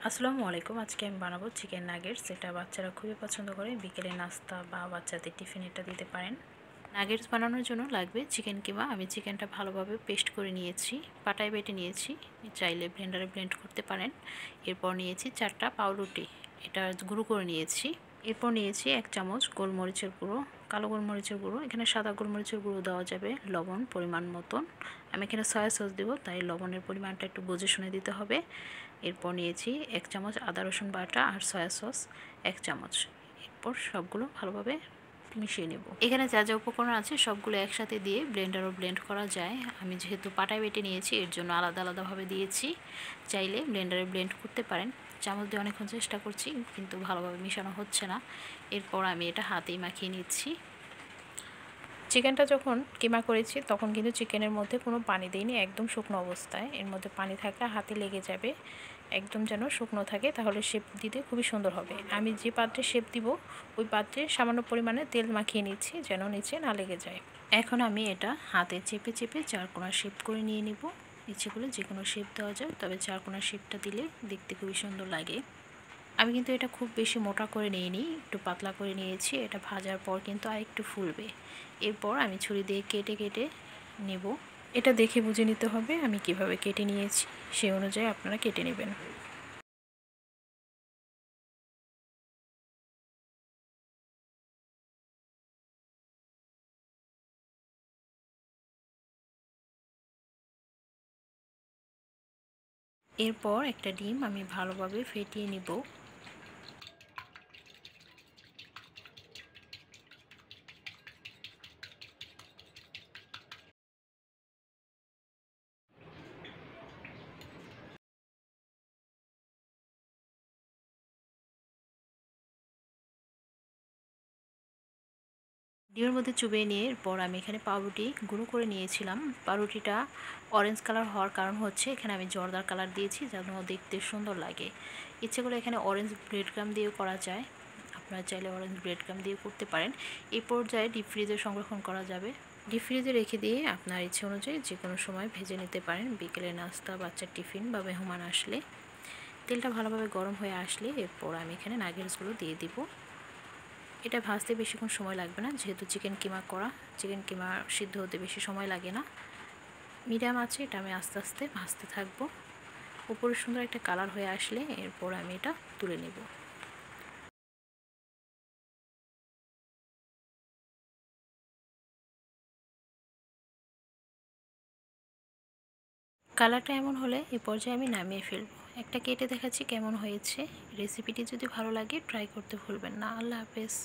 আসসালামু আলাইকুম। আজকে আমি বানাবো চিকেন নাগেটস। এটা বাচ্চারা খুবই পছন্দ করে। বিকেলে নাস্তা বা বাচ্চাদের টিফিন এটা দিতে পারেন। নাগেটস বানানোর জন্য লাগবে চিকেন কিমা। আমি চিকেনটা ভালোভাবে পেস্ট করে নিয়েছি, পাটায় বেটে নিয়েছি, চাইলে ব্লেন্ডারে ব্লেন্ড করতে পারেন। এরপর নিয়েছি 4টা পাউরুটি, এটা গুঁড়ো করে নিয়েছি। এরপর নিয়েছি 1 চামচ গোলমরিচের গুঁড়ো, কালো গোলমরিচের গুঁড়ো। এখানে সাদা গোলমরিচের গুঁড়ো দেওয়া যাবে। লবণ পরিমাণ মতন। আমি এখানে সয়া সস দেবো, তাই লবণের পরিমাণটা একটু বুঝে শুনে দিতে হবে। এরপর নিয়েছি 1 চামচ আদা রসুন বাটা আর সয়া সস 1 চামচ। এরপর সবগুলো ভালোভাবে মিশিয়ে নেব। এখানে যা যা উপকরণ আছে সবগুলো একসাথে দিয়ে ব্লেন্ডারও ব্লেন্ড করা যায়। আমি যেহেতু পাটায় বেটে নিয়েছি, এর জন্য আলাদা আলাদাভাবে দিয়েছি। চাইলে ব্লেন্ডারে ব্লেন্ড করতে পারেন। চামচ দিয়ে অনেকক্ষণ চেষ্টা করছি, কিন্তু ভালোভাবে মেশানো হচ্ছে না। এরপর আমি এটা হাতেই মাখিয়ে নিচ্ছি। চিকেনটা যখন কিমা করেছি তখন কিন্তু চিকেনের মধ্যে কোনো পানি দিইনি, একদম শুকনো অবস্থায়। এর মধ্যে পানি থাকলে হাতে লেগে যাবে। একদম যেন শুকনো থাকে, তাহলে শেপ দিতে খুবই সুন্দর হবে। আমি যে পাত্রে শেপ দিব ওই পাত্রে সামান্য পরিমাণে তেল মাখিয়ে নিচ্ছি, যেন নিচে না লেগে যায়। এখন আমি এটা হাতে চেপে চেপে চারকোনা শেপ করে নিয়ে নিব। ইচ্ছে করলে যে কোনো শেপ দেওয়া যায়, তবে চারকোনা শেপটা দিলে দেখতে খুবই সুন্দর লাগে। আমি কিন্তু এটা খুব বেশি মোটা করে নিইনি, একটু পাতলা করে নিয়েছি। এটা ভাজার পর কিন্তু আর একটু ফুলবে। এরপর আমি ছুরি দিয়ে কেটে কেটে নেব। এটা দেখে বুঝে নিতে হবে আমি কিভাবে কেটে নিয়েছি, সেই অনুযায়ী আপনারা কেটে নেবেন। এরপর একটা ডিম আমি ভালোভাবে ফেটিয়ে নিব। ডিমের মধ্যে চুবিয়ে নিয়ে এরপর আমি এখানে পাউরুটি গুঁড়ো করে নিয়েছিলাম। পাউরুটিটা অরেঞ্জ কালার হওয়ার কারণ হচ্ছে এখানে আমি জর্দার কালার দিয়েছি, যেন দেখতে সুন্দর লাগে। ইচ্ছে করে এখানে অরেঞ্জ ব্রেড ক্রাম্ব দিয়েও করা যায়, আপনারা চাইলে অরেঞ্জ ব্রেড ক্রাম্ব দিয়ে করতে পারেন। এই পর্যায়ে ডিপ ফ্রিজে সংরক্ষণ করা যাবে। ডিপ ফ্রিজে রেখে দিয়ে আপনার ইচ্ছে অনুযায়ী যে কোনো সময় ভেজে নিতে পারেন, বিকেলে নাস্তা, বাচ্চার টিফিন বা মেহমান আসলে। তেলটা ভালোভাবে গরম হয়ে আসলে এরপর আমি এখানে নাগেটসগুলো দিয়ে দিব। এটা ভাজতে বেশিক্ষণ সময় লাগবে না, যেহেতু চিকেন কিমা করা। চিকেন কিমা সিদ্ধ হতে বেশি সময় লাগে না। মিডিয়াম আছে, এটা আমি আস্তে আস্তে ভাজতে থাকবো। উপরে সুন্দর একটা কালার হয়ে আসলে এরপর আমি এটা তুলে নেব। কালারটা এমন হলে এ পর্যায়ে আমি নামিয়ে ফেলবো। একটা কেটে দেখাচ্ছি কেমন হয়েছে। রেসিপিটি যদি ভালো লাগে ট্রাই করতে ভুলবেন না। আল্লাহ হাফেজ।